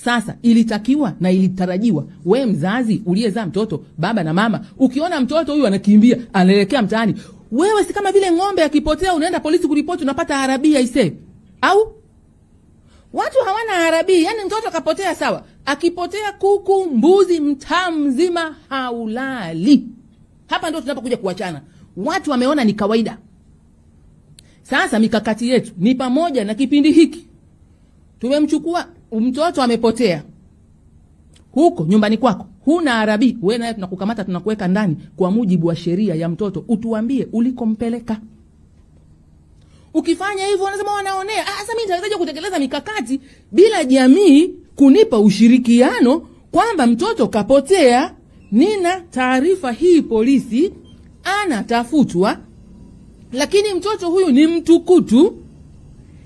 Sasa ilitakiwa na ilitarajiwa we mzazi uliyezaa mtoto, baba na mama, ukiona mtoto huyu anakimbia anaelekea mtaani, wewe si kama vile ng'ombe akipotea unaenda polisi kuripoti unapata harabia ise? Au watu hawana harabia, yani mtoto kapotea sawa, akipotea kuku, mbuzi, mtaa mzima haulali. Hapa ndio tunapokuja kuachana. Watu wameona ni kawaida. Sasa mikakati yetu ni pamoja na kipindi hiki. Tumemchukua mtoto amepotea huko nyumbani kwako, huna arabi, wewe naye tunakukamata tunakuweka ndani kwa mujibu wa sheria ya mtoto, utuambie ulikompeleka. Ukifanya hivyo wanasema wanaonea. Sasa mimi nitawezaje kutekeleza mikakati bila jamii kunipa ushirikiano kwamba mtoto kapotea, nina taarifa hii polisi, anatafutwa, lakini mtoto huyu ni mtukutu,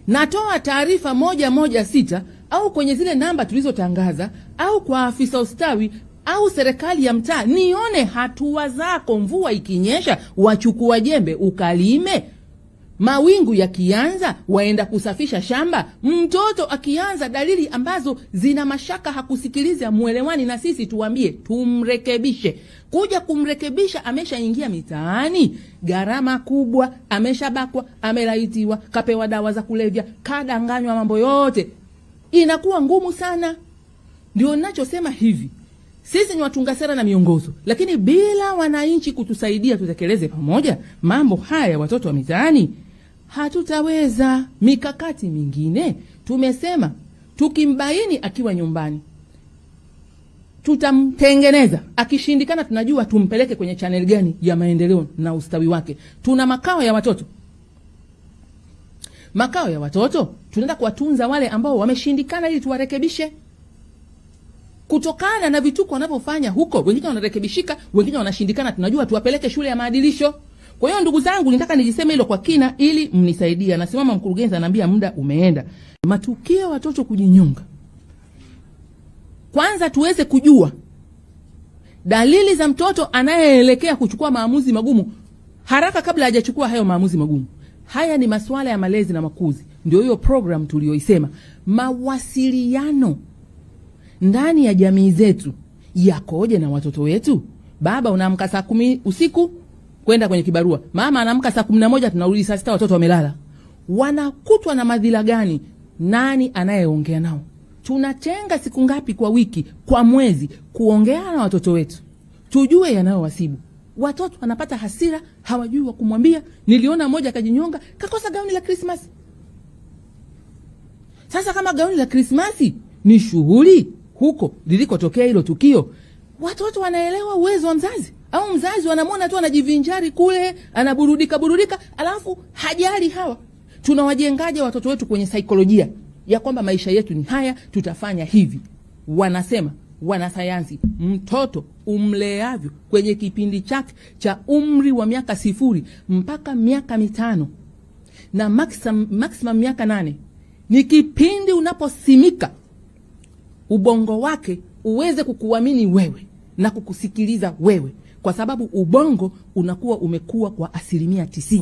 natoa taarifa 116 au kwenye zile namba tulizotangaza au kwa afisa ustawi au serikali ya mtaa, nione hatua zako. Mvua ikinyesha wachukua jembe ukalime, mawingu yakianza waenda kusafisha shamba, mtoto akianza dalili ambazo zina mashaka hakusikiliza, muelewani na sisi, tuambie tumrekebishe. Kuja kumrekebisha ameshaingia mitaani, gharama kubwa, ameshabakwa, amelaitiwa, kapewa dawa za kulevya, kadanganywa, mambo yote inakuwa ngumu sana. Ndio ninachosema hivi, sisi ni watunga sera na miongozo, lakini bila wananchi kutusaidia tutekeleze pamoja mambo haya watoto wa mitaani, hatutaweza. Mikakati mingine tumesema tukimbaini akiwa nyumbani tutamtengeneza, akishindikana tunajua tumpeleke kwenye channel gani ya maendeleo na ustawi wake. Tuna makao ya watoto. Makao ya watoto tunaenda kuwatunza wale ambao wameshindikana ili tuwarekebishe kutokana na vituko wanavyofanya huko. Wengine wanarekebishika, wengine wanashindikana, tunajua tuwapeleke shule ya maadilisho. Kwa hiyo ndugu zangu, nitaka nijiseme hilo kwa kina ili mnisaidia. Nasimama mkurugenzi ananiambia muda umeenda. Matukio watoto kujinyonga, kwanza tuweze kujua dalili za mtoto anayeelekea kuchukua maamuzi magumu haraka kabla hajachukua hayo maamuzi magumu. Haya ni masuala ya malezi na makuzi. Ndio hiyo program tulioisema. Mawasiliano ndani ya jamii zetu yakoje na watoto wetu? Baba unaamka saa 10 usiku kwenda kwenye kibarua, mama anaamka saa 11 tunarudi saa 6 watoto wamelala. Wanakutwa na madhila gani? Nani anayeongea nao? Tunatenga siku ngapi kwa wiki, kwa mwezi kuongea na watoto wetu, tujue yanayowasibu. Watoto wanapata hasira, hawajui wa kumwambia. Niliona mmoja kajinyonga, kakosa gauni la Christmas. Sasa kama gauni la Christmas ni shughuli huko lilikotokea hilo tukio, watoto wanaelewa uwezo wa mzazi? Au mzazi wanamwona tu anajivinjari kule, anaburudika, alafu hajali hawa? Tunawajengaje watoto wetu kwenye saikolojia ya kwamba maisha yetu ni haya, tutafanya hivi? Wanasema wanasayansi, mtoto umleavyo kwenye kipindi chake cha umri wa miaka 0 mpaka miaka 5 na maximum miaka 8 ni kipindi unaposimika ubongo wake uweze kukuamini wewe na kukusikiliza wewe, kwa sababu ubongo unakuwa umekuwa kwa 90%.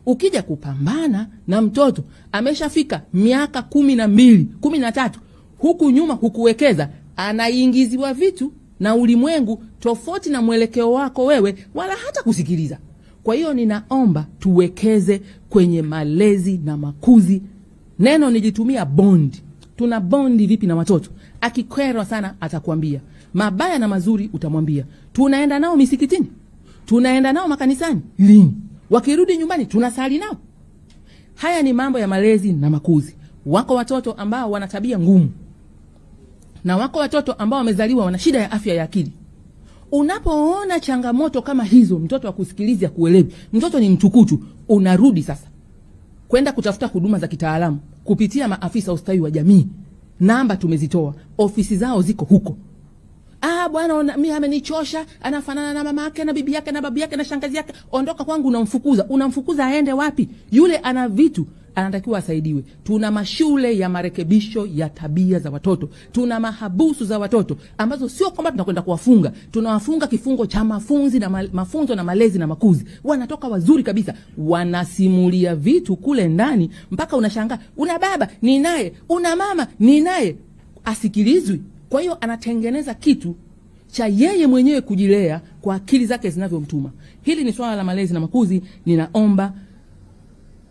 Ukija kupambana na mtoto ameshafika miaka 12, 13, huku nyuma hukuwekeza, anaingiziwa vitu na ulimwengu tofauti na mwelekeo wako wewe, wala hata kusikiliza. Kwa hiyo ninaomba tuwekeze kwenye malezi na makuzi. Neno nijitumia bond. Tuna bondi vipi na watoto? Akikerwa sana atakwambia, mabaya na mazuri utamwambia. Tunaenda nao misikitini, tunaenda nao makanisani, lini? Wakirudi nyumbani tunasali nao. Haya ni mambo ya malezi na makuzi. Wako watoto ambao wana tabia ngumu, na wako watoto ambao wamezaliwa wana shida ya afya ya akili. Unapoona changamoto kama hizo, mtoto akusikiliza, kuelewi, mtoto ni mtukutu, unarudi sasa kwenda kutafuta huduma za kitaalamu kupitia maafisa ustawi wa jamii. Namba tumezitoa, ofisi zao ziko huko. Bwana mimi amenichosha, anafanana na mama yake na bibi yake na babu yake na shangazi yake, ondoka kwangu. Unamfukuza aende wapi? Yule ana vitu, anatakiwa asaidiwe. Tuna mashule ya marekebisho ya tabia za watoto, tuna mahabusu za watoto ambazo sio kwamba tunakwenda kuwafunga, tunawafunga kifungo cha mafunzo na malezi na makuzi. Wanatoka wazuri kabisa, wanasimulia vitu kule ndani mpaka unashangaa. Una baba ni naye, una mama ni naye. asikilizwi. Kwa hiyo anatengeneza kitu cha yeye mwenyewe kujilea kwa akili zake zinavyomtuma. Hili ni swala la malezi na makuzi. Ninaomba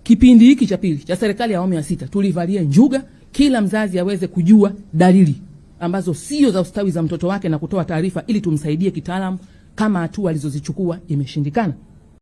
kipindi hiki cha pili cha serikali ya awamu ya 6 tulivalie njuga, kila mzazi aweze kujua dalili ambazo sio za ustawi za mtoto wake na kutoa taarifa ili tumsaidie kitaalamu kama hatua alizozichukua imeshindikana.